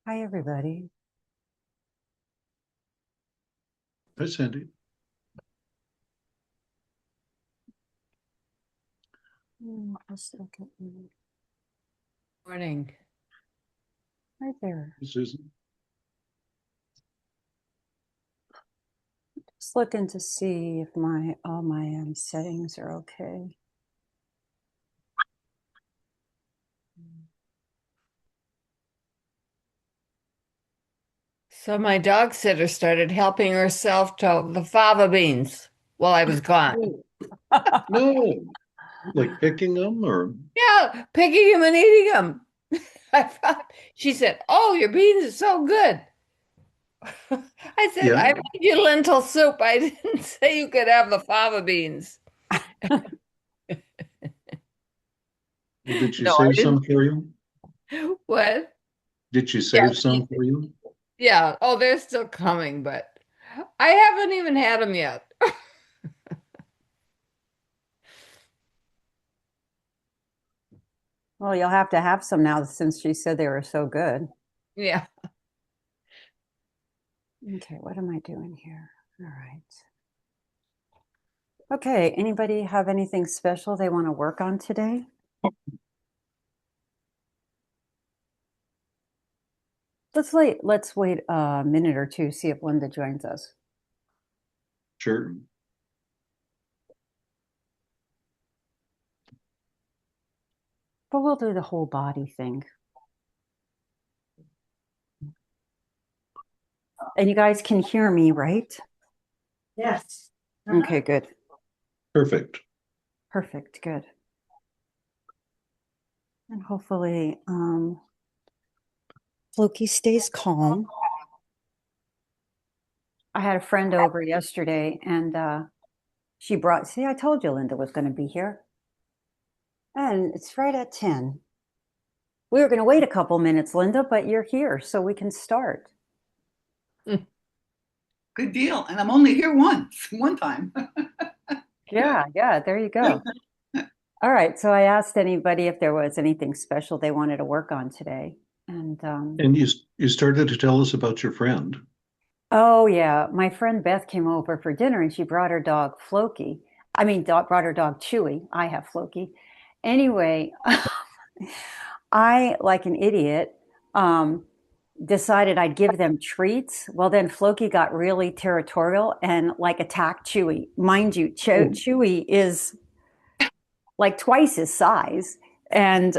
Hi, everybody. Hi, Sandy. Just look at me. Morning. Right there. Hey, Susan. Just looking to see if all my settings are okay. So my dog sitter started helping herself to the fava beans while I was gone. No, like picking them or Yeah, picking them and eating them. She said, "Oh, your beans are so good." I said, yeah. "I made you lentil soup. I didn't say you could have the fava beans." Well, did she No, I save didn't. some for you? What? Did she Yeah, save some for you? yeah. Oh, they're still coming, but I haven't even had them yet. Well, you'll have to have some now since she said they were so good. Yeah. Okay, what am I doing here? All right. Okay, anybody have anything special they want to work on today? Let's wait a minute or two, see if Linda joins us. Sure. But we'll do the whole body thing. And you guys can hear me, right? Yes. Okay, good. Perfect. Perfect, good. And hopefully Floki stays calm. I had a friend over yesterday and she brought, see, I told you Linda was going to be here. And it's right at 10. We were going to wait a couple minutes, Linda, but you're here, so we can start. Good deal. And I'm only here one time. Yeah, there you go. All right, so I asked anybody if there was anything special they wanted to work on today. And And you started to tell us about your friend. oh, yeah, my friend Beth came over for dinner and she brought her dog Floki. Brought her dog Chewy. I have Floki. Anyway, I, like an idiot, um, decided I'd give them treats. Well, then Floki got really territorial and like attacked Chewy. Mind you, Oh, Chewy is like twice his size. And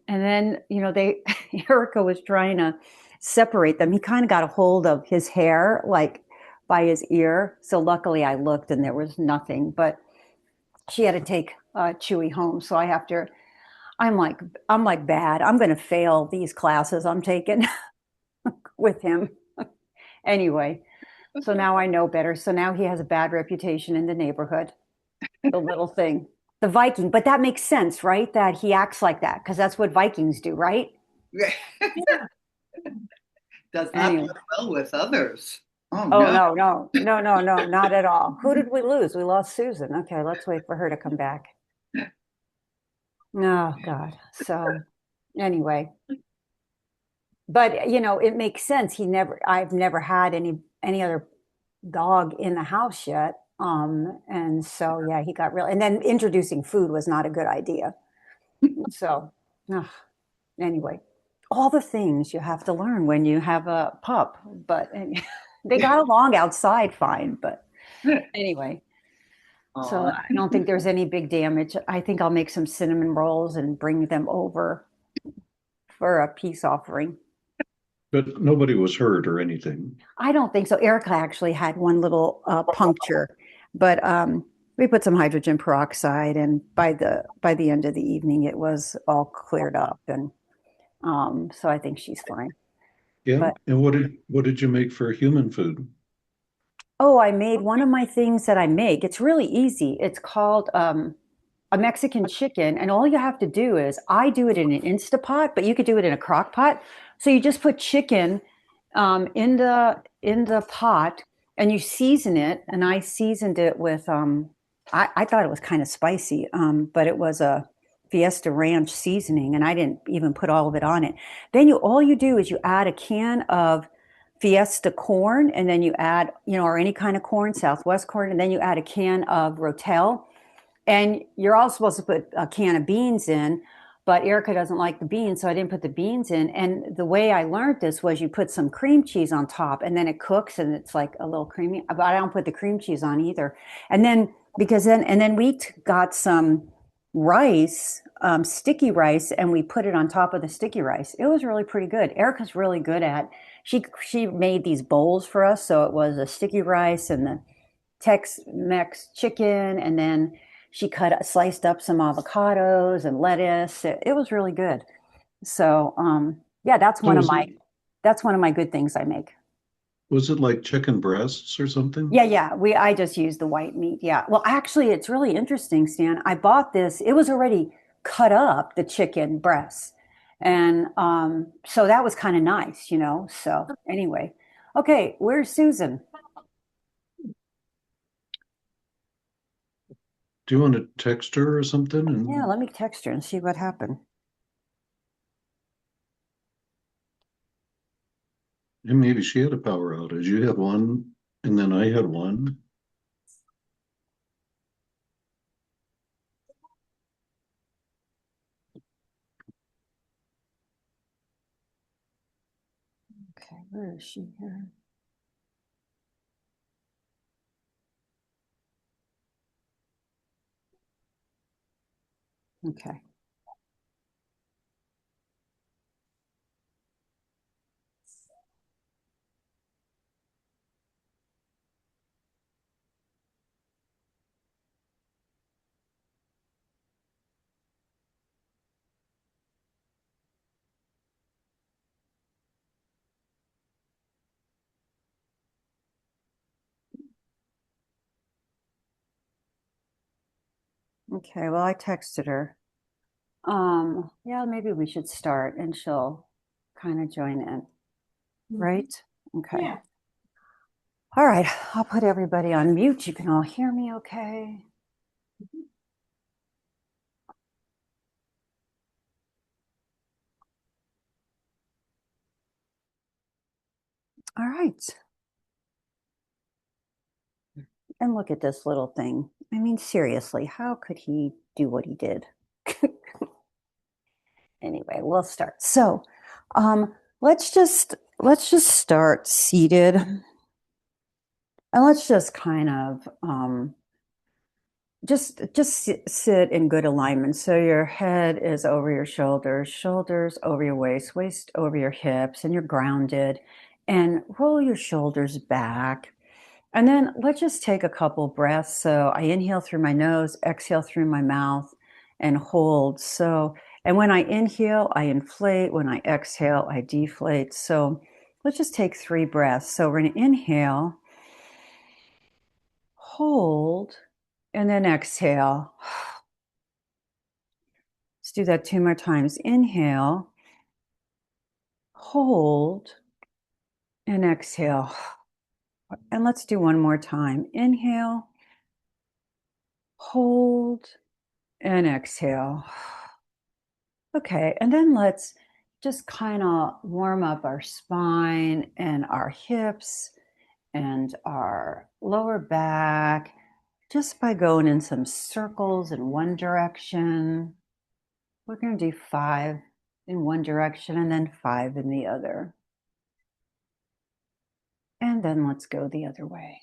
then they Erica was trying to separate them. He kind of got a hold of his hair, like by his ear. So luckily, I looked and there was nothing. But she had to take Chewy home, so I have to. I'm like I'm like bad. I'm going to fail these classes I'm taking with him anyway. So now I know better. So now he has a bad reputation in the neighborhood. The little thing. The Viking, but that makes sense, right? That he acts like that because that's what Vikings do, right? Does not Anyway. play well with others. Oh Oh, no. no, not at all. Who did we lose? We lost Susan. Okay, let's wait for her to come back. Oh, God. So, anyway, but it makes sense. I've never had any other dog in the house yet. And so yeah, he got real. And then introducing food was not a good idea. So, ugh, anyway, all the things you have to learn when you have a pup. But they got along outside fine. But anyway, so Aw. I don't think there's any big damage. I think I'll make some cinnamon rolls and bring them over for a peace offering. but nobody was hurt or anything. I don't think so. Erica actually had one little puncture, but we put some hydrogen peroxide, and by the end of the evening, it was all cleared up, and so I think she's fine. Yeah. But And what did you make for human food? oh, I made one of my things that I make. It's really easy. It's called a Mexican chicken, and all you have to do is I do it in an Instapot, but you could do it in a crock pot. So you just put chicken in the pot, and you season it. And I seasoned it with I thought it was kind of spicy, but it was Fiesta Ranch seasoning, and I didn't even put all of it on it. Then all you do is you add a can of Fiesta corn, and then you add, or any kind of corn, Southwest corn, and then you add a can of Rotel. And you're all supposed to put a can of beans in, but Erica doesn't like the beans, so I didn't put the beans in. And the way I learned this was you put some cream cheese on top, and then it cooks, and it's like a little creamy. But I don't put the cream cheese on either. And then we got some rice, sticky rice, and we put it on top of the sticky rice. It was really pretty good. Erica's really good at. She made these bowls for us, so it was a sticky rice and the Tex-Mex chicken, and then she sliced up some avocados and lettuce. It was really good. So yeah, that's So one of my good things I make. was it like chicken breasts or something? Yeah. I just use the white meat. Yeah. Well, actually, it's really interesting, Stan. I bought this. It was already cut up, the chicken breasts, and so that was kind of nice, So anyway, okay, where's Susan? Do you want to text her or something? Yeah, let me text her and see what happened. And maybe she had a power outage. You had one, and then I had one. Okay, where is she here? Okay. Okay, well, I texted her. Yeah, maybe we should start and she'll kind of join in, right? Okay. Yeah. All right, I'll put everybody on mute. You can all hear me okay? All right. And look at this little thing. I mean, seriously, how could he do what he did? Anyway, we'll start. So, let's just start seated, and let's just kind of sit in good alignment. So your head is over your shoulders, shoulders over your waist, waist over your hips, and you're grounded. And roll your shoulders back. And then let's just take a couple breaths. So I inhale through my nose, exhale through my mouth, and hold. So, and when I inhale, I inflate. When I exhale, I deflate. So let's just take 3 breaths. So we're going to inhale, hold, and then exhale. Let's do that 2 more times. Inhale, hold, and exhale. And let's do one more time. Inhale, hold, and exhale. Okay, and then let's just kind of warm up our spine and our hips and our lower back just by going in some circles in one direction. We're going to do 5 in one direction and then 5 in the other. And then let's go the other way.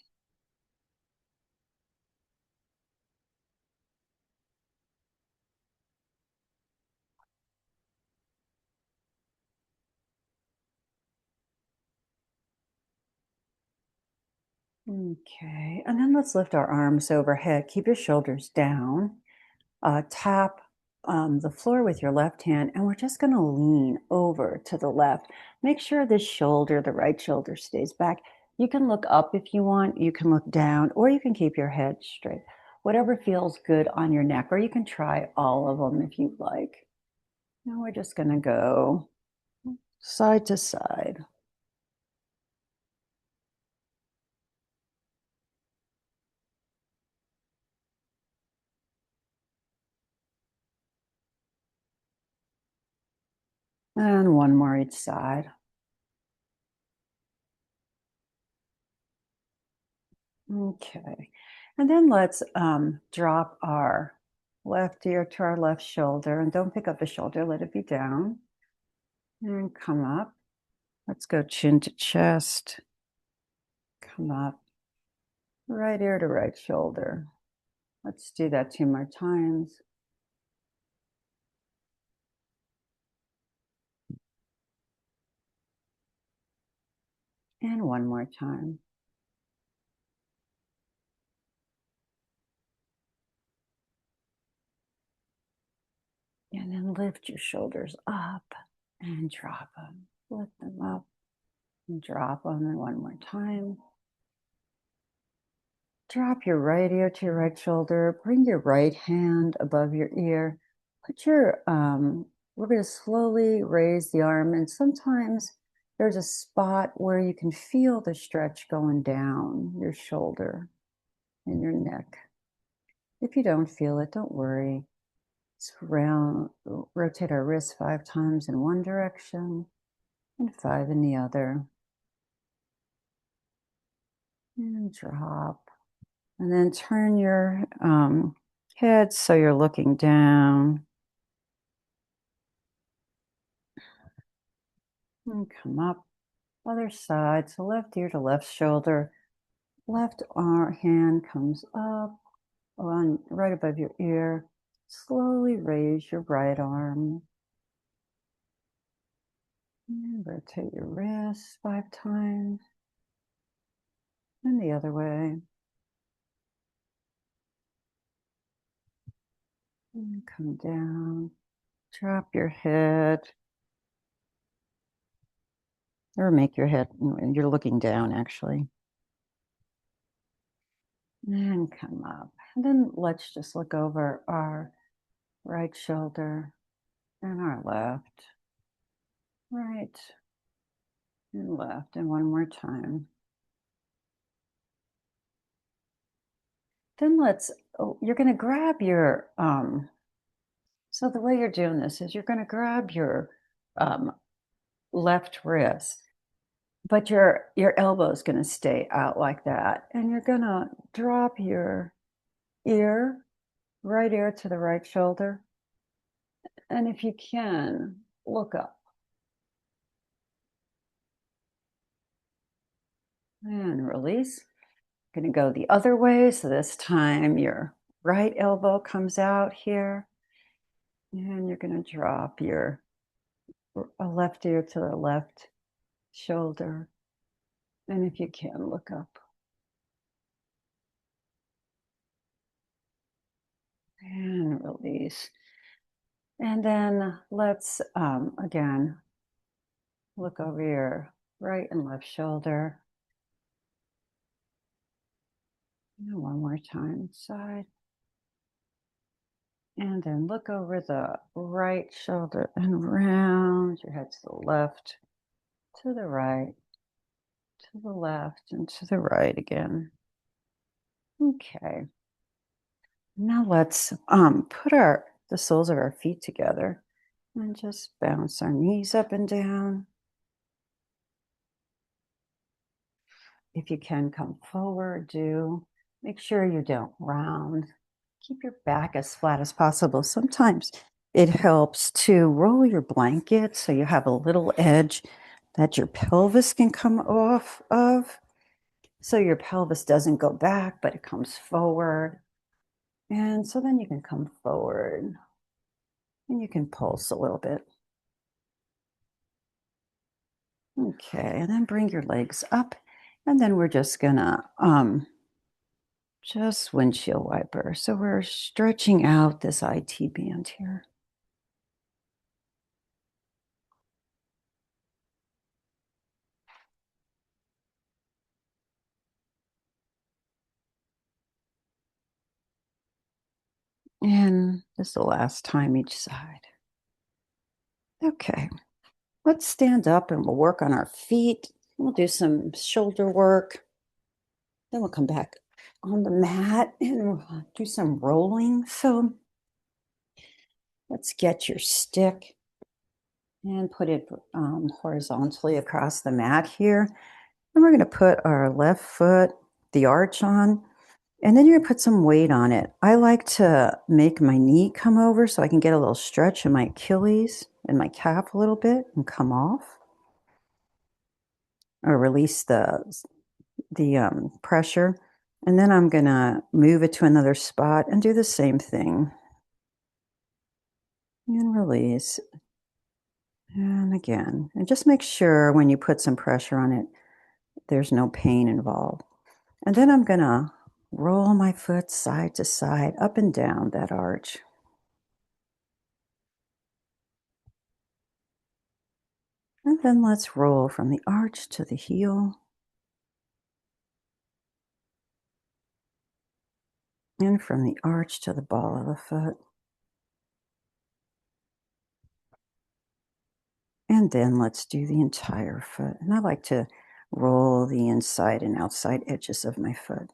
Okay, and then let's lift our arms overhead. Keep your shoulders down. Tap the floor with your left hand, and we're just going to lean over to the left. Make sure this shoulder, the right shoulder, stays back. You can look up if you want, you can look down, or you can keep your head straight. Whatever feels good on your neck, or you can try all of them if you'd like. Now we're just going to go side to side. And one more each side. Okay. And then let's drop our left ear to our left shoulder, and don't pick up the shoulder, let it be down. And come up. Let's go chin to chest. Come up. Right ear to right shoulder. Let's do that 2 more times. And one more time. And then lift your shoulders up and drop them. Lift them up and drop them. And one more time. Drop your right ear to your right shoulder. Bring your right hand above your ear. Put your, we're going to slowly raise the arm. And sometimes there's a spot where you can feel the stretch going down your shoulder and your neck. If you don't feel it, don't worry. Let's rotate our wrists 5 times in one direction and 5 in the other. And drop. And then turn your head so you're looking down. And come up. Other side. So left ear to left shoulder. Left hand comes up on right above your ear. Slowly raise your right arm. And rotate your wrists 5 times. And the other way. And come down. Drop your head. Or make your head, you're looking down actually. And come up. And then let's just look over our right shoulder and our left. Right and left. And one more time. Then you're going to grab your, so the way you're doing this is you're going to grab your left wrist, but your elbow is going to stay out like that. And you're going to drop your right ear to the right shoulder. And if you can, look up. And release. Going to go the other way. So this time your right elbow comes out here. And you're going to drop your left ear to the left shoulder. And if you can, look up. And release. And then let's, again, look over your right and left shoulder. And one more time, side. And then look over the right shoulder and round your head to the left, to the right, to the left, and to the right again. Okay. Now let's put the soles of our feet together and just bounce our knees up and down. If you can come forward, do. Make sure you don't round. Keep your back as flat as possible. Sometimes it helps to roll your blanket so you have a little edge that your pelvis can come off of. So your pelvis doesn't go back, but it comes forward. And so then you can come forward and you can pulse a little bit. Okay, and then bring your legs up. And then we're just gonna just windshield wiper. So we're stretching out this IT band here. And this is the last time each side. Okay, let's stand up and we'll work on our feet. We'll do some shoulder work. Then we'll come back on the mat and we'll do some rolling. So let's get your stick and put it horizontally across the mat here. And we're going to put our left foot, the arch on, and then you're going to put some weight on it. I like to make my knee come over so I can get a little stretch in my Achilles and my calf a little bit and come off, or release the pressure. And then I'm going to move it to another spot and do the same thing. And release. And again. And just make sure when you put some pressure on it, there's no pain involved. And then I'm going to roll my foot side to side, up and down that arch. And then let's roll from the arch to the heel. And from the arch to the ball of the foot. And then let's do the entire foot. And I like to roll the inside and outside edges of my foot.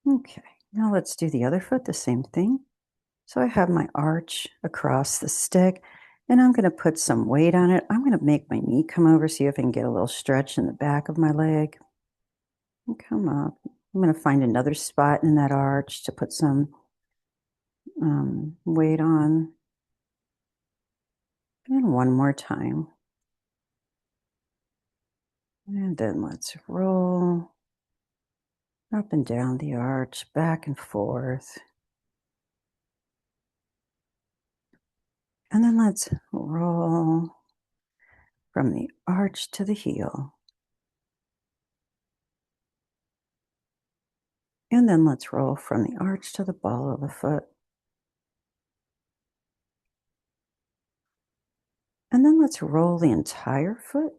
Okay, now let's do the other foot, the same thing. So I have my arch across the stick, and I'm going to put some weight on it. I'm going to make my knee come over, see if I can get a little stretch in the back of my leg. And come up. I'm going to find another spot in that arch to put some weight on. And one more time. And then let's roll up and down the arch, back and forth. And then let's roll from the arch to the heel. And then let's roll from the arch to the ball of the foot. And then let's roll the entire foot.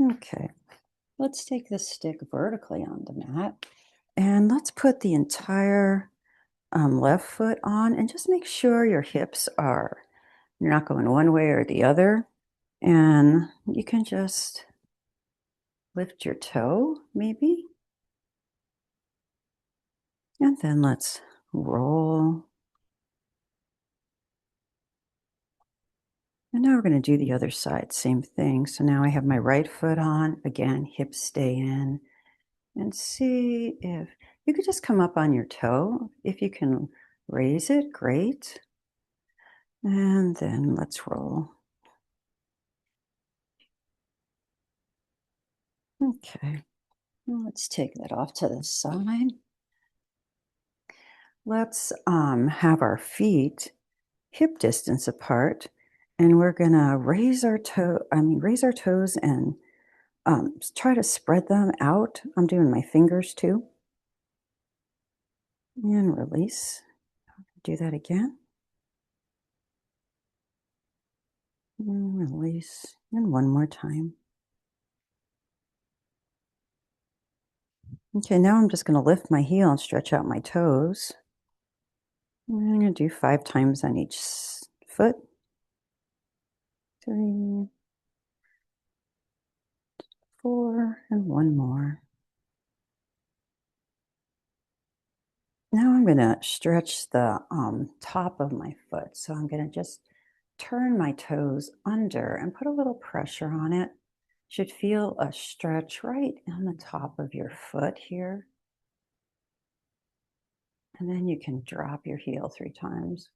Okay, let's take this stick vertically on the mat. And let's put the entire left foot on, and just make sure your hips are, you're not going one way or the other. And you can just lift your toe, maybe. And then let's roll. And now we're going to do the other side, same thing. So now I have my right foot on. Again, hips stay in. And see if you could just come up on your toe. If you can raise it, great. And then let's roll. Okay, let's take that off to the side. Let's have our feet hip distance apart, and we're gonna raise our toes and try to spread them out. I'm doing my fingers too. And release. Do that again. And release. And one more time. Okay, now I'm just going to lift my heel and stretch out my toes. And I'm going to do 5 times on each foot. 3, 4, and one more. Now I'm going to stretch the top of my foot. So I'm going to just turn my toes under and put a little pressure on it. Should feel a stretch right on the top of your foot here. And then you can drop your heel 3 times.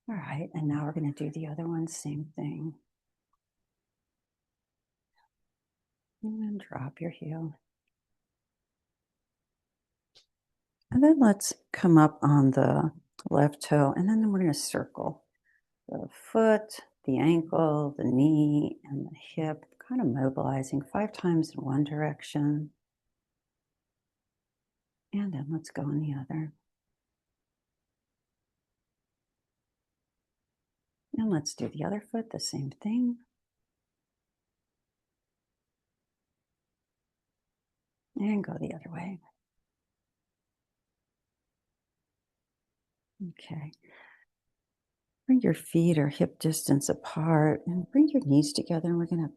All right, and now we're going to do the other one, same thing. And then drop your heel. And then let's come up on the left toe, and then we're going to circle the foot, the ankle, the knee, and the hip, kind of mobilizing 5 times in one direction. And then let's go in the other. And let's do the other foot, the same thing. And go the other way. Okay. Bring your feet or hip distance apart and bring your knees together, and we're going to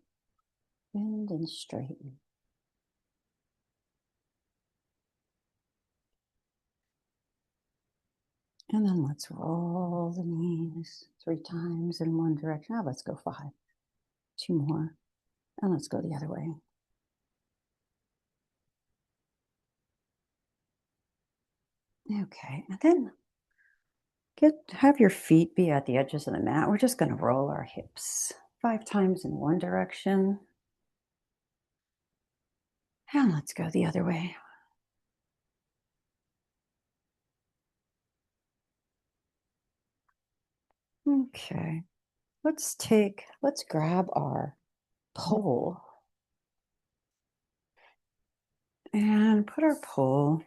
bend and straighten. And then let's roll the knees 3 times in one direction. Now let's go 5. 2 more. And let's go the other way. Okay, and then have your feet be at the edges of the mat. We're just going to roll our hips 5 times in one direction. And let's go the other way. Okay, let's grab our pole and put our pole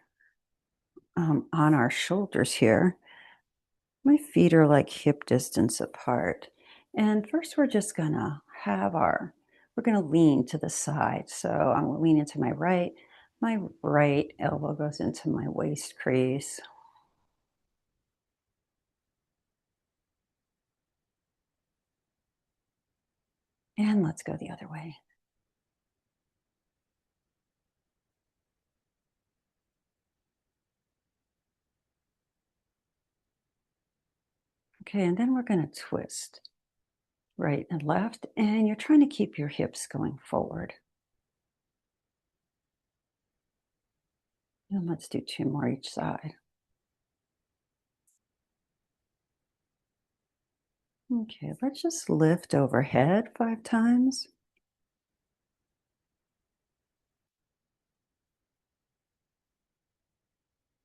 on our shoulders here. My feet are like hip distance apart. And first we're just gonna we're gonna lean to the side. So I'm gonna lean into my right elbow goes into my waist crease. And let's go the other way. Okay, and then we're gonna twist right and left, and you're trying to keep your hips going forward. And let's do 2 more each side. Okay, let's just lift overhead 5 times.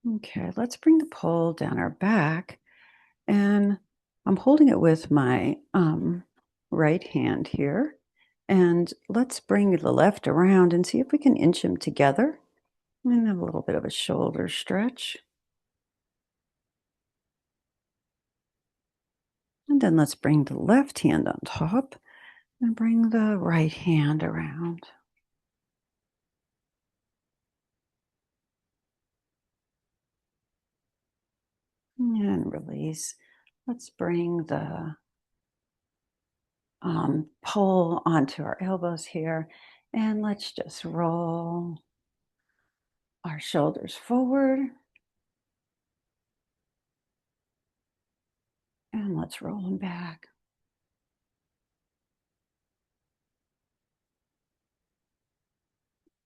Okay, let's bring the pole down our back, and I'm holding it with my right hand here. And let's bring the left around and see if we can inch them together. And have a little bit of a shoulder stretch. And then let's bring the left hand on top and bring the right hand around. And release. Let's bring the pole onto our elbows here. And let's just roll our shoulders forward. And let's roll them back.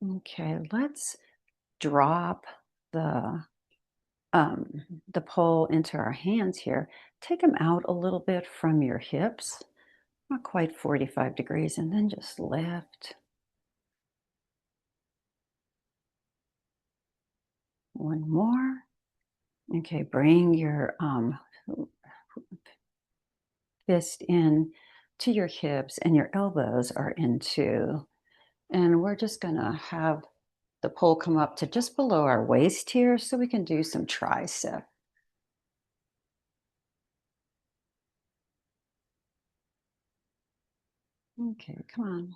Okay, let's drop the pole into our hands here. Take them out a little bit from your hips, not quite 45 degrees, and then just lift. One more. Okay, bring your fist in to your hips, and your elbows are into. And we're just gonna have the pole come up to just below our waist here so we can do some tricep. Okay, come on.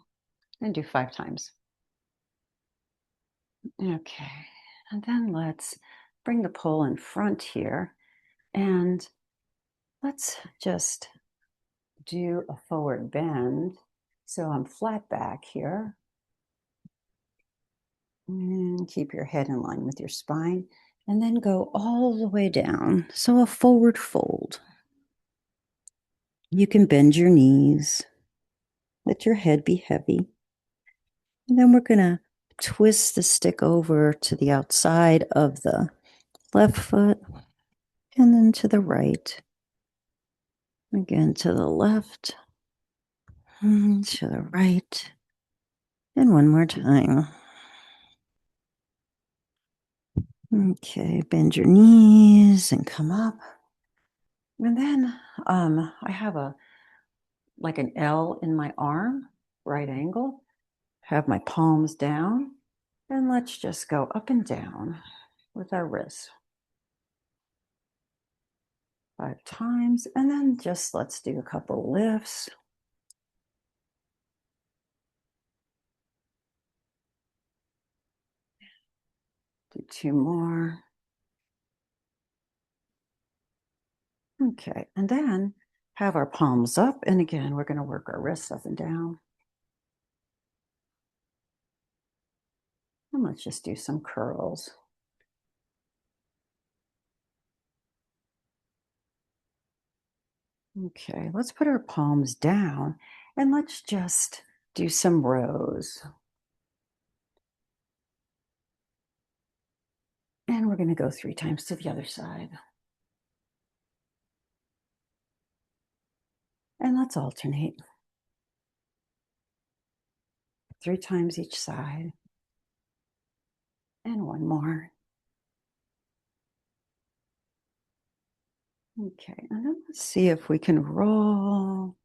And do 5 times. Okay, and then let's bring the pole in front here, and let's just do a forward bend. So I'm flat back here. And keep your head in line with your spine, and then go all the way down. So a forward fold. You can bend your knees, let your head be heavy. And then we're going to twist the stick over to the outside of the left foot and then to the right. Again, to the left, and to the right, and one more time. Okay, bend your knees and come up. And then I have like an L in my arm, right angle. Have my palms down, and let's just go up and down with our wrists 5 times, and then just let's do a couple lifts. Do 2 more. Okay, and then have our palms up, and again, we're going to work our wrists up and down. And let's just do some curls. Okay, let's put our palms down and let's just do some rows. And we're going to go 3 times to the other side. And let's alternate. 3 times each side. And one more. Okay, and then let's see if we can roll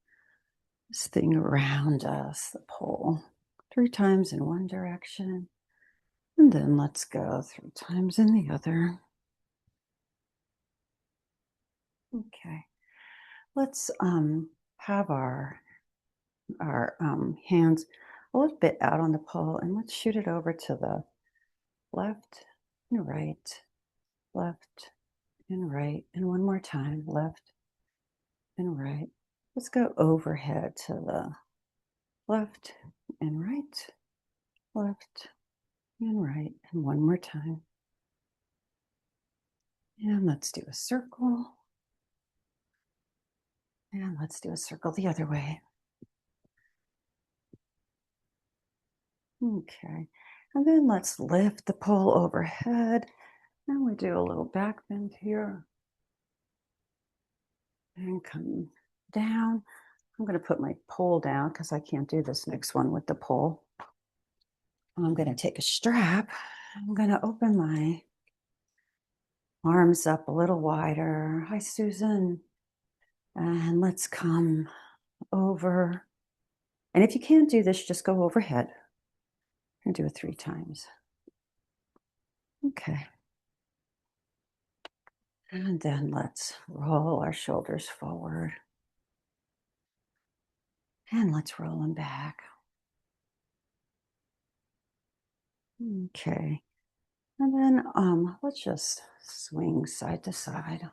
this thing around us, the pole. 3 times in one direction. And then let's go 3 times in the other. Okay. Let's have our hands a little bit out on the pole, and let's shoot it over to the left and right, left and right, and one more time, left and right. Let's go overhead to the left and right, left and right, and one more time. And let's do a circle. And let's do a circle the other way. Okay, and then let's lift the pole overhead. And we do a little back bend here. And come down. I'm going to put my pole down because I can't do this next one with the pole. I'm going to take a strap. I'm going to open my arms up a little wider. Hi, Susan. And let's come over. And if you can't do this, just go overhead and do it 3 times. Okay. And then let's roll our shoulders forward. And let's roll them back. Okay. And then let's just swing side to side.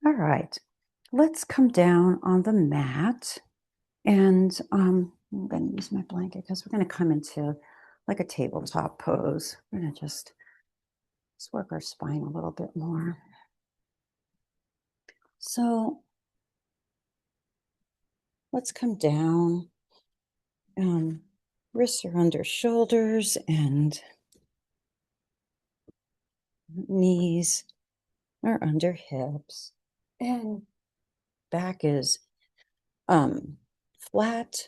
All right, let's come down on the mat. And I'm going to use my blanket because we're going to come into like a tabletop pose. We're going to just work our spine a little bit more. So let's come down. Wrists are under shoulders and knees are under hips. And back is flat.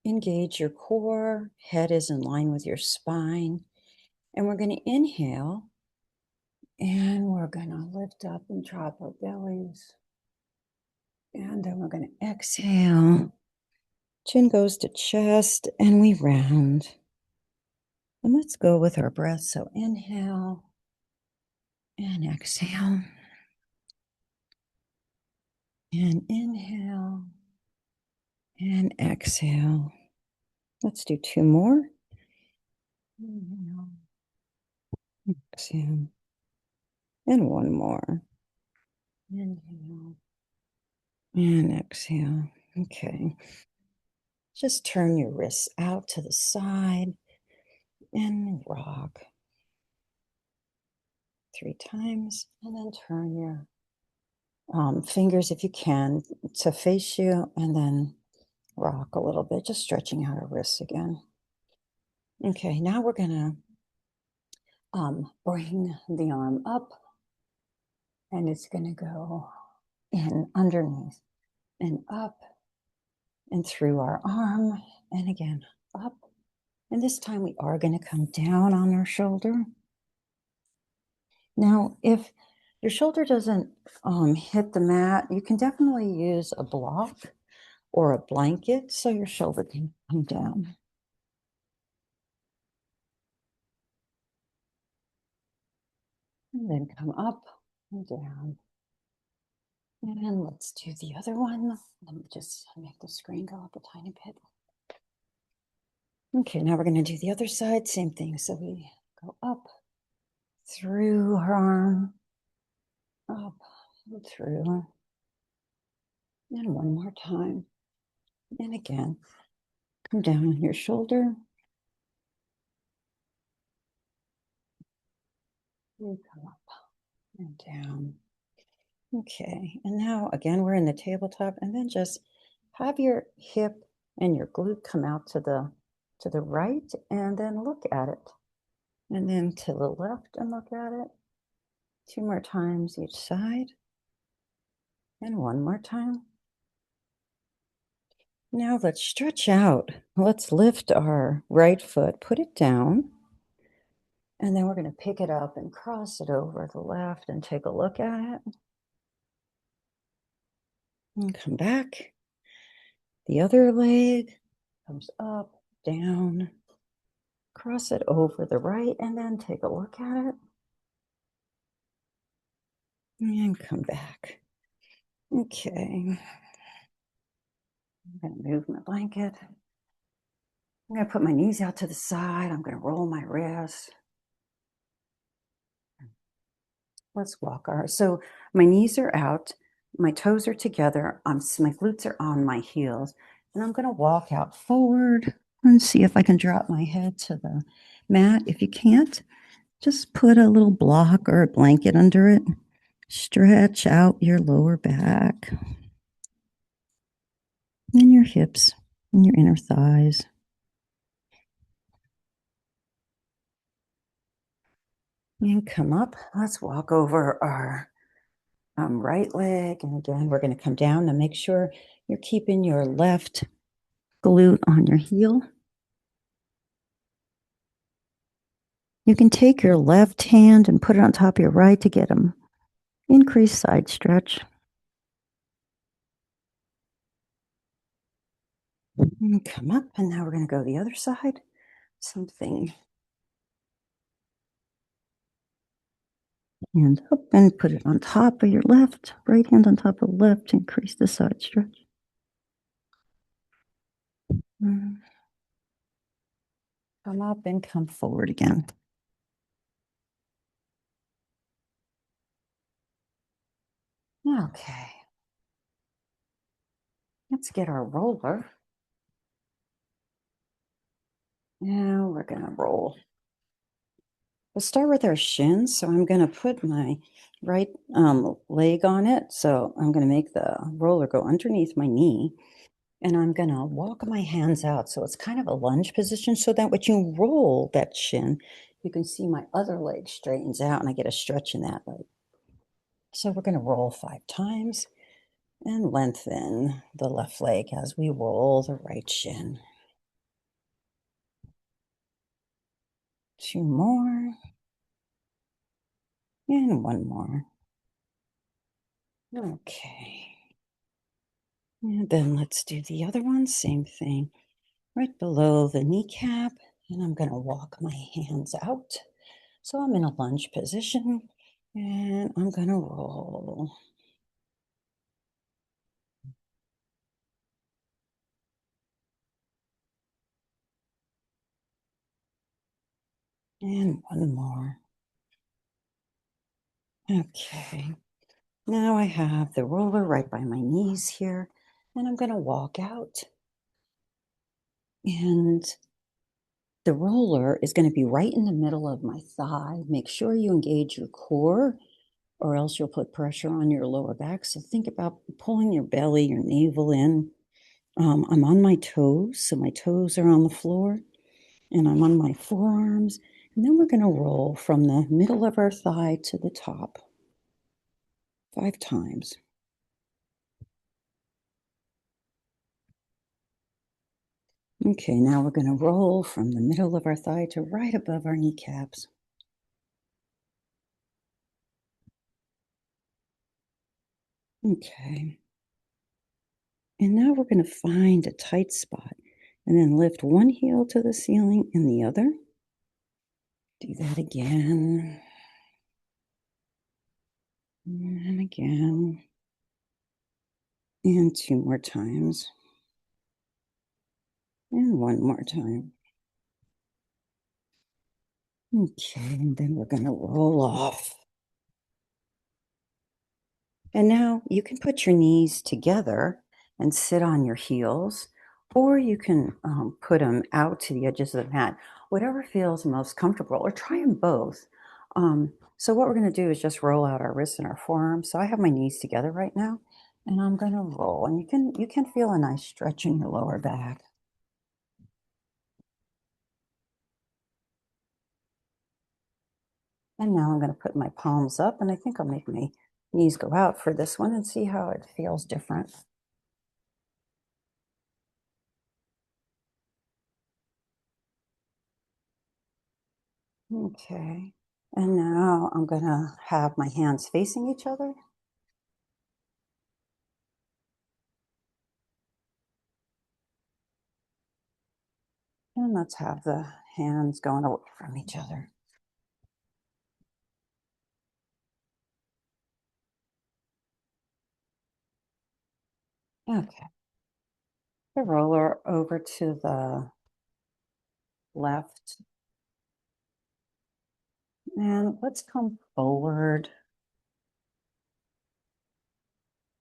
Engage your core. Head is in line with your spine. And we're going to inhale. And we're going to lift up and drop our bellies. And then we're going to exhale. Chin goes to chest and we round. And let's go with our breath. So inhale and exhale. And inhale and exhale. Let's do 2 more. Inhale, exhale. And 1 more. Inhale and exhale. Okay. Just turn your wrists out to the side and rock 3 times. And then turn your fingers, if you can, to face you, and then rock a little bit, just stretching out our wrists again. Okay, now we're going to bring the arm up, and it's going to go in underneath and up and through our arm, and again up. And this time we are going to come down on our shoulder. Now, if your shoulder doesn't hit the mat, you can definitely use a block or a blanket so your shoulder can come down. And then come up and down. And let's do the other one. Let me just make the screen go up a tiny bit. Okay, now we're going to do the other side. Same thing. So we go up through our arm, up and through. And one more time. And again, come down on your shoulder. You come up and down. Okay, and now again, we're in the tabletop, and then just have your hip and your glute come out to the right, and then look at it. And then to the left and look at it. 2 more times each side. And 1 more time. Now let's stretch out. Let's lift our right foot, put it down, and then we're going to pick it up and cross it over the left and take a look at it. And come back. The other leg comes up, down, cross it over the right, and then take a look at it. And come back. Okay. I'm going to move my blanket. I'm going to put my knees out to the side. I'm going to roll my wrists. Let's walk our, so my knees are out, my toes are together, my glutes are on my heels, and I'm going to walk out forward and see if I can drop my head to the mat. If you can't, just put a little block or a blanket under it. Stretch out your lower back and your hips and your inner thighs. And come up. Let's walk over our right leg. And again, we're going to come down and make sure you're keeping your left glute on your heel. You can take your left hand and put it on top of your right to get an increased side stretch. And come up, and now we're going to go the other side. Something. And up and put it on top of your left, right hand on top of left, increase the side stretch. Come up and come forward again. Okay. Let's get our roller. Now we're going to roll. We'll start with our shins. So I'm going to put my right leg on it. So I'm going to make the roller go underneath my knee. And I'm going to walk my hands out. So it's kind of a lunge position so that when you roll that shin, you can see my other leg straightens out and I get a stretch in that leg. So we're going to roll 5 times and lengthen the left leg as we roll the right shin. 2 more. And 1 more. Okay. And then let's do the other one. Same thing. Right below the kneecap. And I'm going to walk my hands out. So I'm in a lunge position. And I'm going to roll. And 1 more. Okay. Now I have the roller right by my knees here. And I'm going to walk out. And the roller is going to be right in the middle of my thigh. Make sure you engage your core, or else you'll put pressure on your lower back. So think about pulling your belly, your navel in. I'm on my toes, so my toes are on the floor, and I'm on my forearms. And then we're going to roll from the middle of our thigh to the top 5 times. Okay, now we're going to roll from the middle of our thigh to right above our kneecaps. Okay. And now we're going to find a tight spot and then lift one heel to the ceiling and the other. Do that again. And again. And 2 more times. And 1 more time. Okay, and then we're going to roll off. And now you can put your knees together and sit on your heels, or you can put them out to the edges of the mat, whatever feels most comfortable, or try them both. So what we're going to do is just roll out our wrists and our forearms. So I have my knees together right now, and I'm going to roll. And you can feel a nice stretch in your lower back. And now I'm going to put my palms up, and I think I'll make my knees go out for this one and see how it feels different. Okay. And now I'm going to have my hands facing each other. And let's have the hands going away from each other. Okay. The roller over to the left. And let's come forward.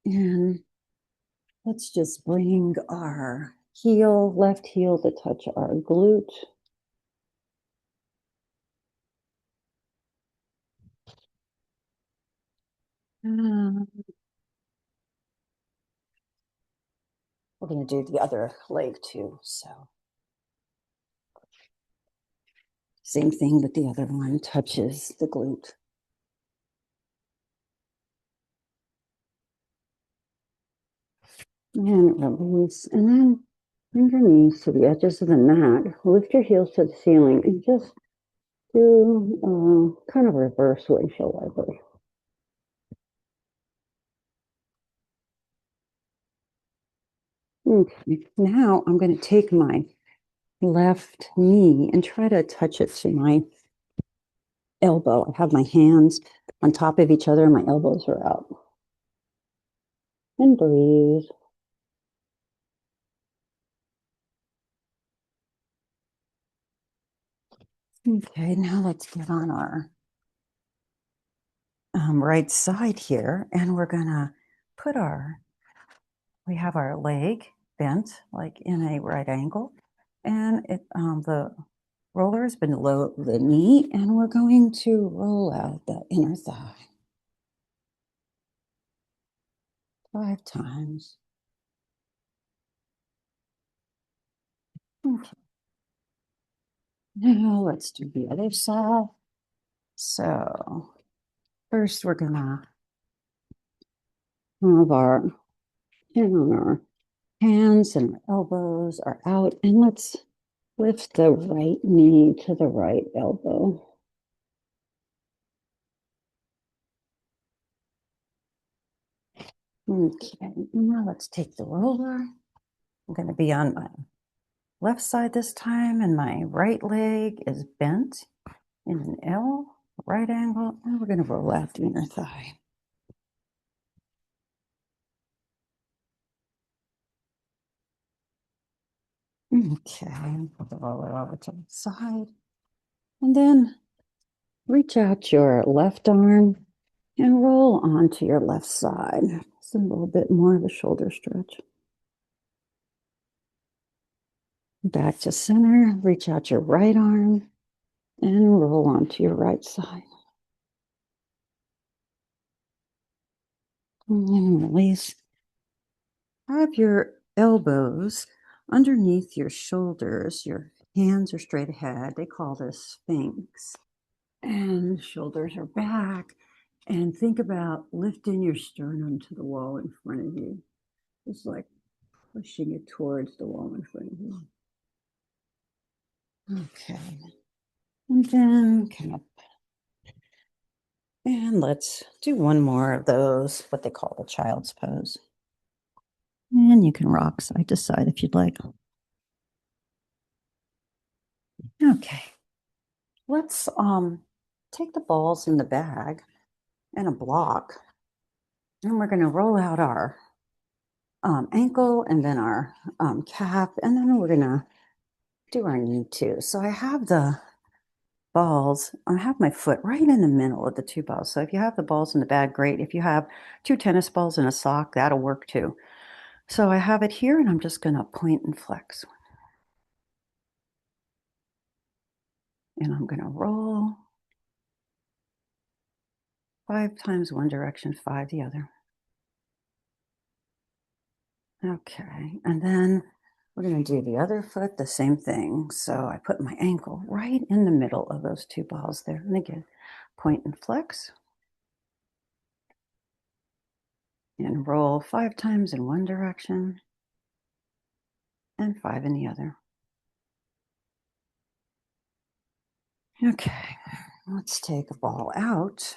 And let's just bring our left heel to touch our glute. We're going to do the other leg too. So same thing, but the other one touches the glute. And release. And then bring your knees to the edges of the mat. Lift your heels to the ceiling and just do kind of reverse windshield wiper. Okay, now I'm going to take my left knee and try to touch it to my elbow. I have my hands on top of each other and my elbows are out. And breathe. Okay, now let's get on our right side here, and we're gonna put we have our leg bent like in a right angle, and the roller has been below the knee, and we're going to roll out that inner thigh 5 times. Okay. Now let's do the other side. So first we're gonna have our chin on our hands and our elbows are out, and let's lift the right knee to the right elbow. Okay, now let's take the roller. I'm going to be on my left side this time, and my right leg is bent in an L, right angle, and we're going to roll out the inner thigh. Okay, put the roller over to the side, and then reach out your left arm and roll onto your left side. It's a little bit more of a shoulder stretch. Back to center, reach out your right arm and roll onto your right side. And then release. Have your elbows underneath your shoulders. Your hands are straight ahead. They call this Sphinx. And shoulders are back. And think about lifting your sternum to the wall in front of you. It's like pushing it towards the wall in front of you. Okay. And then come up. And let's do one more of those, what they call the child's pose. And you can rock side to side if you'd like. Okay. Let's take the balls in the bag and a block, and we're going to roll out our ankle and then our calf, and then we're going to do our knee too. So I have the balls, I have my foot right in the middle of the 2 balls. So if you have the balls in the bag, great. If you have 2 tennis balls in a sock, that'll work too. So I have it here, and I'm just going to point and flex. And I'm going to roll. 5 times one direction, 5 the other. Okay, and then we're going to do the other foot, the same thing. So I put my ankle right in the middle of those two balls there. And again, point and flex. And roll 5 times in one direction and 5 in the other. Okay, let's take a ball out.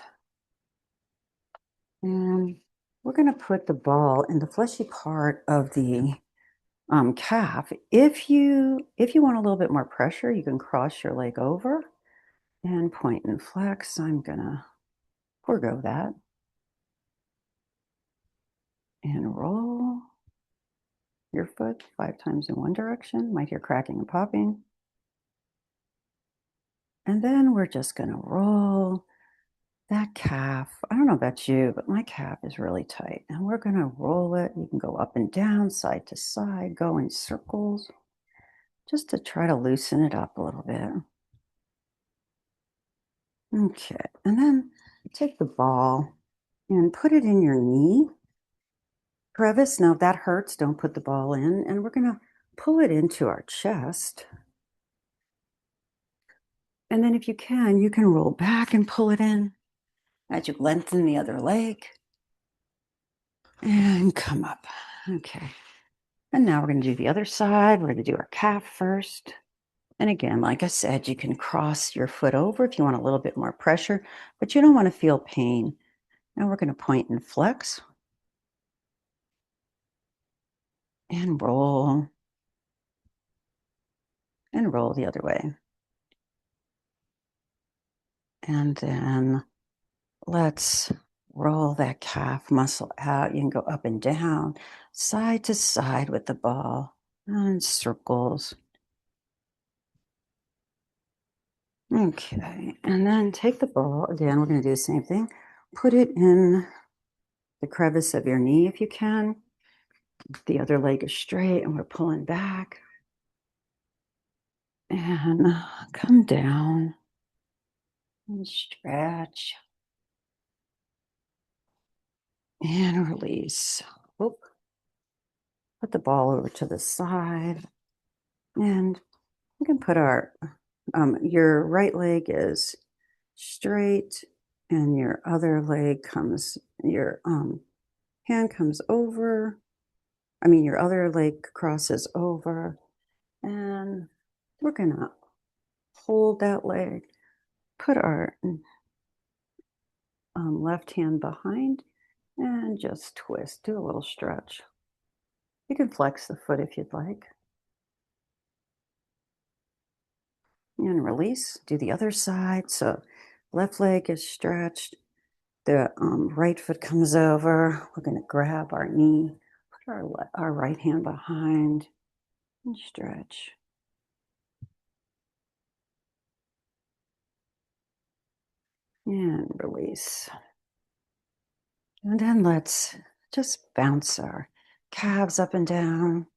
And we're going to put the ball in the fleshy part of the calf. If you want a little bit more pressure, you can cross your leg over and point and flex. I'm going to forego that. And roll your foot 5 times in one direction. Might hear cracking and popping. And then we're just going to roll that calf. I don't know about you, but my calf is really tight. And we're going to roll it. You can go up and down, side to side, go in circles, just to try to loosen it up a little bit. Okay, and then take the ball and put it in your knee crevice. Now, if that hurts, don't put the ball in. And we're going to pull it into our chest. And then if you can roll back and pull it in as you lengthen the other leg. And come up. Okay. And now we're going to do the other side. We're going to do our calf first. And again, like I said, you can cross your foot over if you want a little bit more pressure, but you don't want to feel pain. Now we're going to point and flex. And roll. And roll the other way. And then let's roll that calf muscle out. You can go up and down, side to side with the ball, and circles. Okay, and then take the ball. Again, we're going to do the same thing. Put it in the crevice of your knee if you can. The other leg is straight, and we're pulling back. And come down and stretch. And release. Whoop. Put the ball over to the side. And we can put our, your right leg is straight, and your other leg comes, your hand comes over. Your other leg crosses over. And we're going to hold that leg, put our left hand behind, and just twist. Do a little stretch. You can flex the foot if you'd like. And release. Do the other side. So left leg is stretched. The right foot comes over. We're going to grab our knee, put our right hand behind, and stretch. And release. And then let's just bounce our calves up and down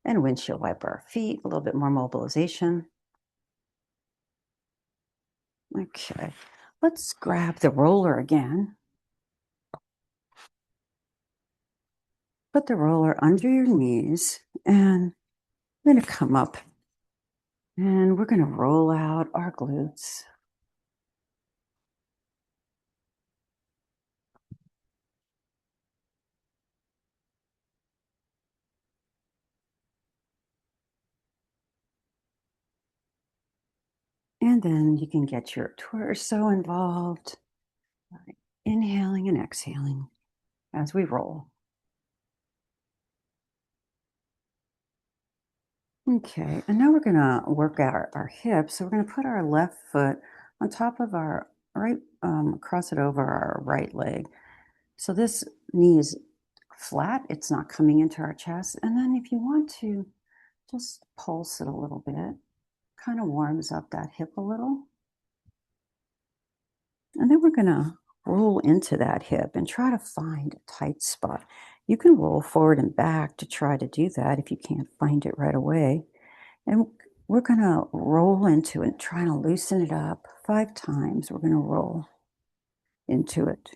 and windshield wiper our feet, a little bit more mobilization. Okay, let's grab the roller again. Put the roller under your knees, and we're going to come up and we're going to roll out our glutes. And then you can get your torso involved, inhaling and exhaling as we roll. Okay, and now we're going to work out our hips. So we're going to put our left foot on top of our right, cross it over our right leg. So this knee is flat, it's not coming into our chest. And then if you want to, just pulse it a little bit, kind of warms up that hip a little. And then we're going to roll into that hip and try to find a tight spot. You can roll forward and back to try to do that if you can't find it right away. And we're going to roll into it, trying to loosen it up 5 times. We're going to roll. into it.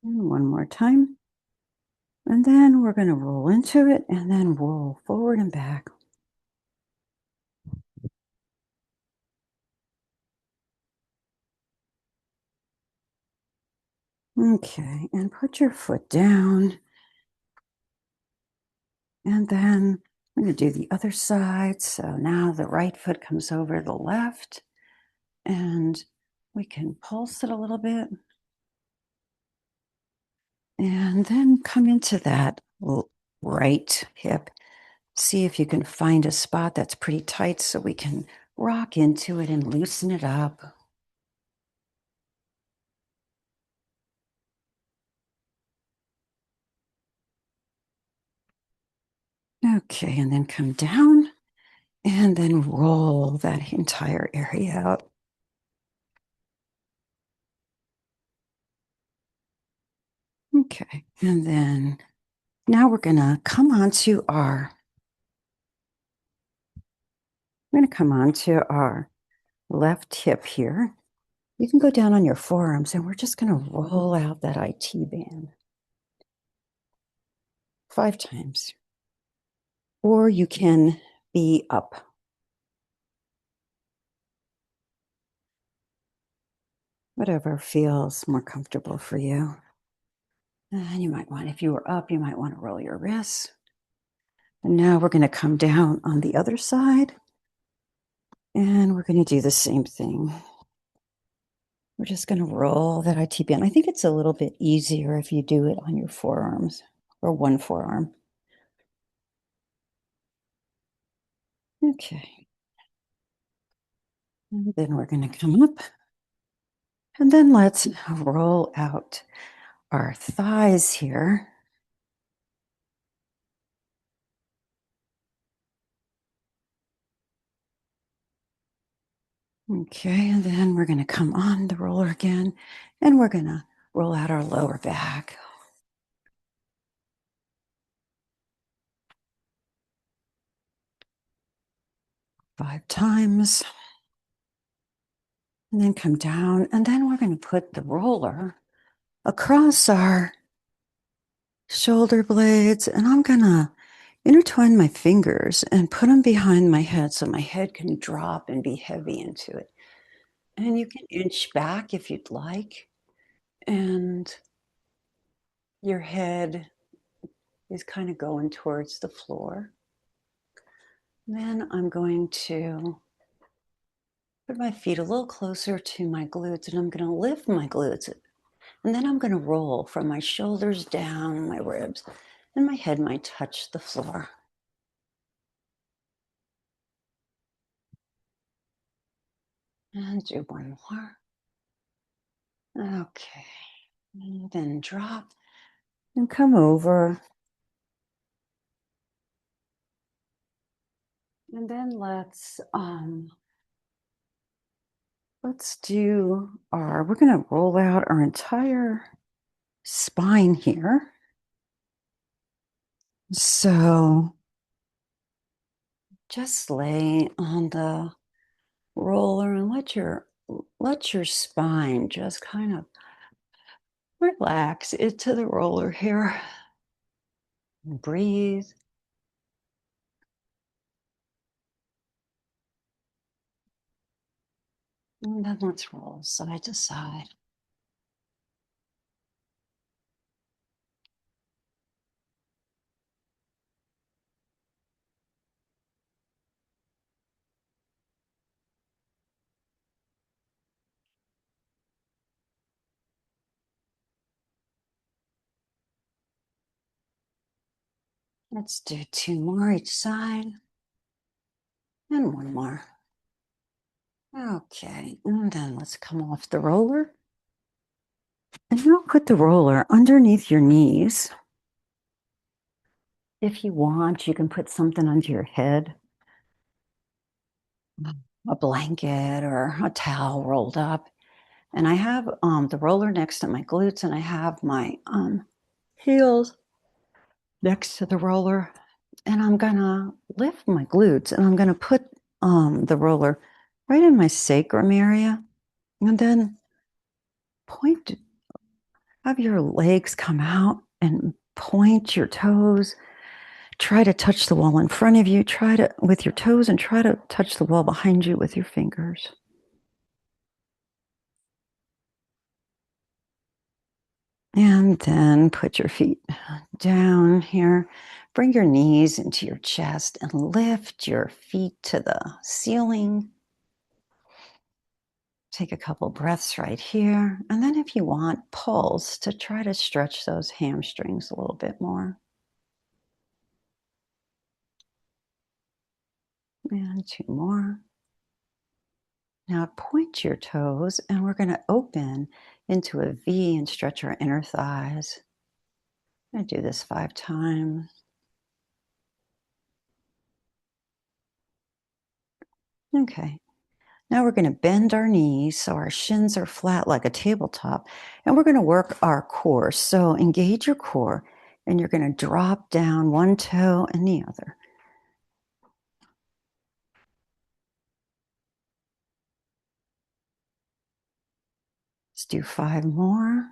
And one more time. And then we're going to roll into it and then roll forward and back. Okay, and put your foot down. And then I'm going to do the other side. So now the right foot comes over the left, and we can pulse it a little bit. And then come into that right hip. See if you can find a spot that's pretty tight so we can rock into it and loosen it up. Okay, and then come down and then roll that entire area out. Okay, and then now we're going to come onto our left hip here. You can go down on your forearms and we're just going to roll out that IT band 5 times. Or you can be up. Whatever feels more comfortable for you. And you might want, if you were up, you might want to roll your wrists. And now we're going to come down on the other side. And we're going to do the same thing. We're just going to roll that IT band. I think it's a little bit easier if you do it on your forearms or one forearm. Okay. And then we're going to come up. And then let's roll out our thighs here. Okay, and then we're going to come on the roller again, and we're going to roll out our lower back. Five times. And then come down, and then we're going to put the roller across our shoulder blades, and I'm going to intertwine my fingers and put them behind my head so my head can drop and be heavy into it. And you can inch back if you'd like. And your head is kind of going towards the floor. Then I'm going to put my feet a little closer to my glutes, and I'm going to lift my glutes. And then I'm going to roll from my shoulders down, my ribs, and my head might touch the floor. And do one more. Okay. And then drop and come over. And then let's do we're going to roll out our entire spine here. So just lay on the roller and let your spine just kind of relax into the roller here. And breathe. And then let's roll side to side. Let's do 2 more each side. And 1 more. Okay, and then let's come off the roller. And now put the roller underneath your knees. If you want, you can put something under your head, a blanket or a towel rolled up. And I have the roller next to my glutes, and I have my heels next to the roller. And I'm gonna lift my glutes, and I'm gonna put the roller right in my sacrum area. And then have your legs come out and point your toes. Try to touch the wall in front of you. Try to, with your toes, and try to touch the wall behind you with your fingers. And then put your feet down here. Bring your knees into your chest and lift your feet to the ceiling. Take a couple breaths right here. And then if you want, pulse to try to stretch those hamstrings a little bit more. And 2 more. Now point your toes, and we're going to open into a V and stretch our inner thighs. I'm going to do this 5 times. Okay. Now we're going to bend our knees so our shins are flat like a tabletop, and we're going to work our core. So engage your core, and you're going to drop down one toe and the other. Let's do 5 more.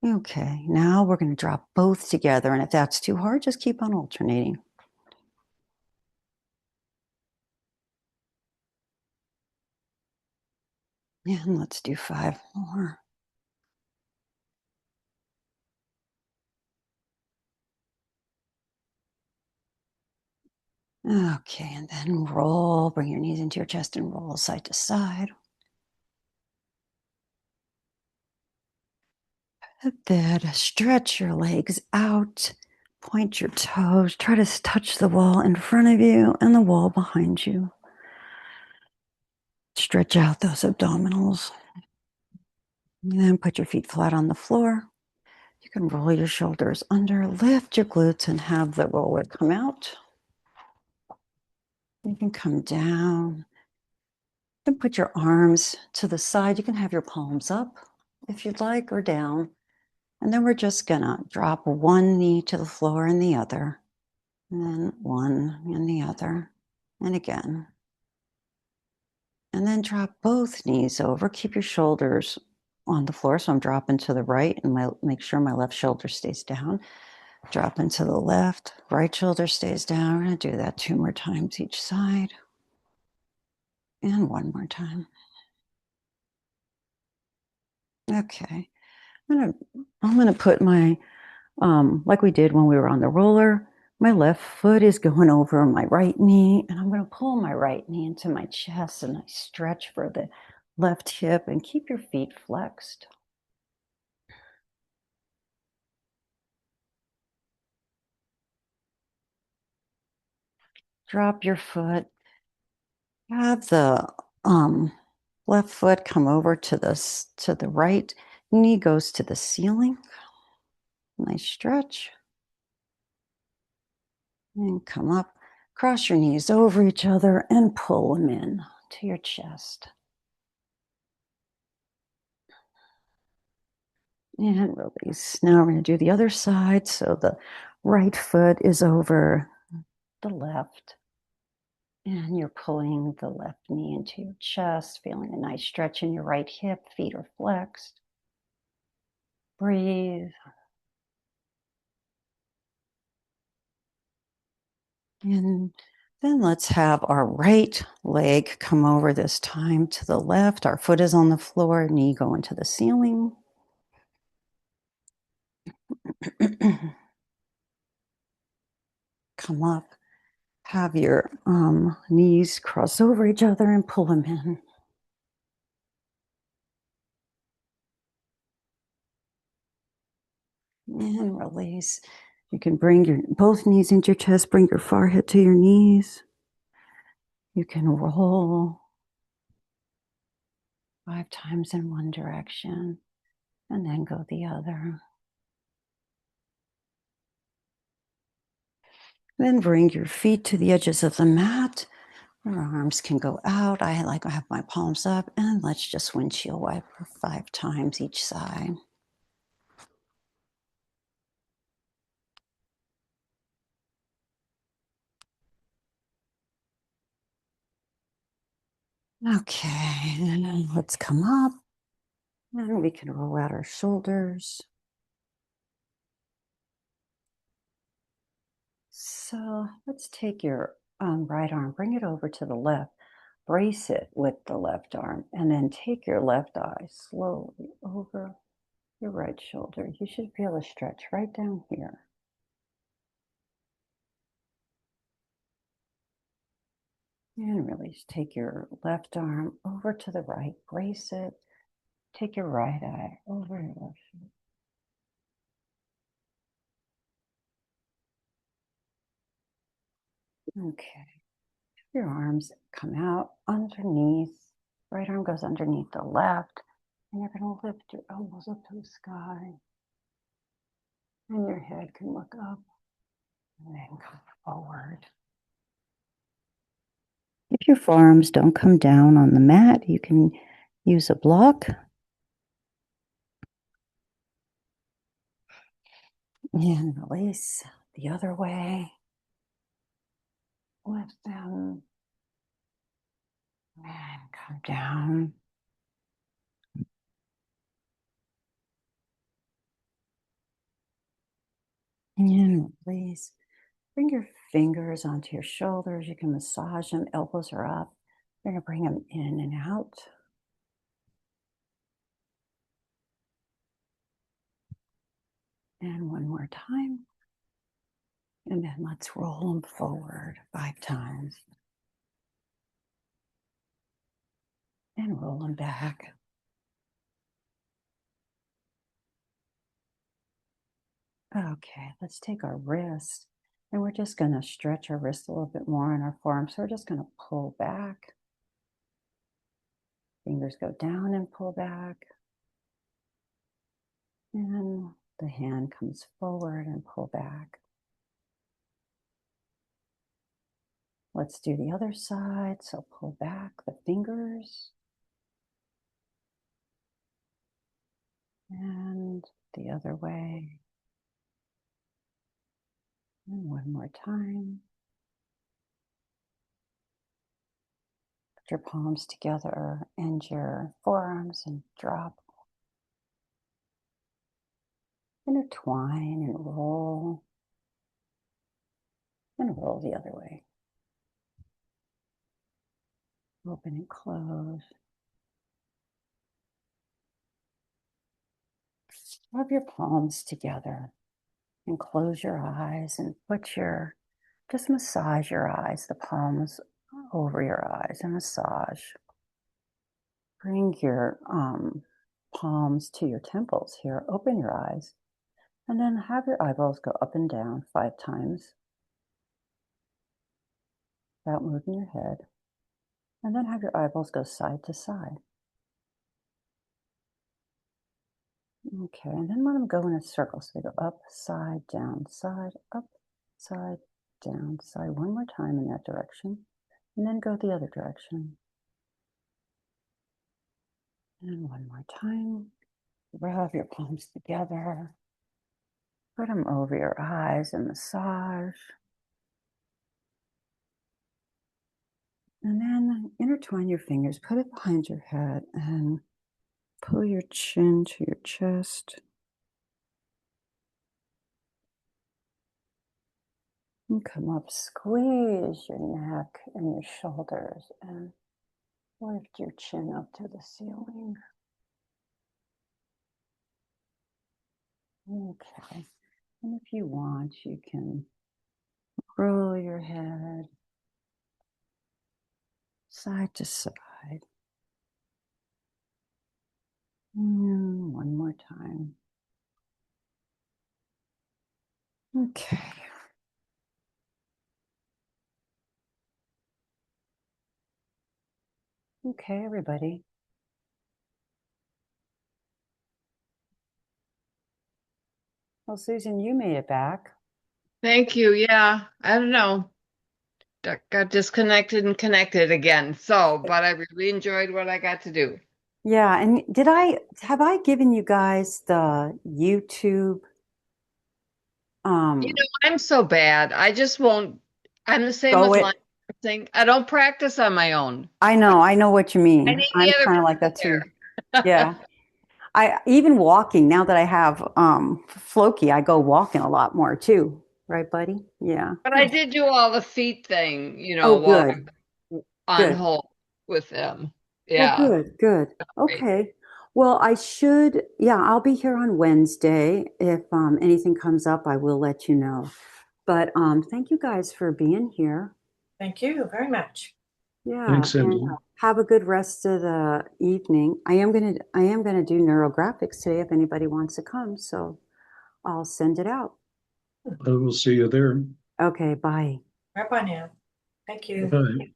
Okay, now we're going to drop both together, and if that's too hard, just keep on alternating. And let's do 5 more. Okay, and then roll, bring your knees into your chest and roll side to side. Then stretch your legs out, point your toes, try to touch the wall in front of you and the wall behind you. Stretch out those abdominals. And then put your feet flat on the floor. You can roll your shoulders under, lift your glutes and have the roller come out. You can come down. Then put your arms to the side. You can have your palms up if you'd like, or down. And then we're just gonna drop one knee to the floor and the other. And then one and the other. And again. And then drop both knees over. Keep your shoulders on the floor. So I'm dropping to the right and make sure my left shoulder stays down. Drop into the left, right shoulder stays down. We're gonna do that 2 more times each side. And 1 more time. Okay. I'm gonna put my, like we did when we were on the roller, my left foot is going over my right knee, and I'm gonna pull my right knee into my chest, and I stretch for the left hip, and keep your feet flexed. Drop your foot. Have the left foot come over to the right. Knee goes to the ceiling. Nice stretch. And come up. Cross your knees over each other and pull them in to your chest. And release. Now we're going to do the other side. So the right foot is over the left. And you're pulling the left knee into your chest, feeling a nice stretch in your right hip. Feet are flexed. Breathe. And then let's have our right leg come over this time to the left. Our foot is on the floor, knee going to the ceiling. Come up. Have your knees cross over each other and pull them in. And release. You can bring your both knees into your chest, bring your forehead to your knees. You can roll 5 times in one direction and then go the other. Then bring your feet to the edges of the mat. Your arms can go out. I like to have my palms up, and let's just windshield wiper 5 times each side. Okay, and then let's come up. And we can roll out our shoulders. So let's take your right arm, bring it over to the left, brace it with the left arm, and then take your left eye slowly over your right shoulder. You should feel a stretch right down here. And release. Take your left arm over to the right, brace it. Take your right eye over your left shoulder. Okay. Your arms come out underneath. Right arm goes underneath the left. And you're going to lift your elbows up to the sky. And your head can look up and then come forward. If your forearms don't come down on the mat, you can use a block. And release the other way. Lift them. And come down. And release. Bring your fingers onto your shoulders. You can massage them. Elbows are up. You're going to bring them in and out. And one more time. And then let's roll them forward 5 times. And roll them back. Okay, let's take our wrist. And we're just going to stretch our wrist a little bit more on our forearm. So we're just going to pull back. Fingers go down and pull back. And the hand comes forward and pull back. Let's do the other side. So pull back the fingers. And the other way. And one more time. Put your palms together and your forearms and drop. Intertwine and roll. And roll the other way. Open and close. Rub your palms together and close your eyes and just massage your eyes, the palms over your eyes and massage. Bring your palms to your temples here. Open your eyes and then have your eyeballs go up and down 5 times without moving your head. And then have your eyeballs go side to side. Okay, and then let them go in a circle. So they go up, side, down, side, up, side, down, side. One more time in that direction. And then go the other direction. And one more time. Rub your palms together. Put them over your eyes and massage. And then intertwine your fingers. Put it behind your head and pull your chin to your chest. And come up, squeeze your neck and your shoulders and lift your chin up to the ceiling. Okay. And if you want, you can roll your head side to side. And one more time. Okay. Okay, everybody. Well, Susan, you made it back. Thank you. Yeah, I don't know. Got disconnected and connected again. But I really enjoyed what I got to do. Yeah, and have I given you guys the YouTube? I'm so bad. I just won't. I'm the same Go with it. line. thing. I don't practice on my own. I know what you mean. I need I'm the other kind of like person that too. Yeah. I even walking, now that I have Floki, I go walking a lot more too. Right, buddy? Yeah. But I did do all the feet thing, Oh, while good. on Good. hold with them. Well, Yeah. good. Great. Okay. Well, yeah, I'll be here on Wednesday. If anything comes up, I will let you know. But thank you guys for being here. Thank you very much. Yeah, Thanks, and Cindy. have a good rest of the evening. I am gonna do neurographics today if anybody wants to come, so I'll send it out. I will see you there. Okay, bye. Bye bye now. Thank you. Bye.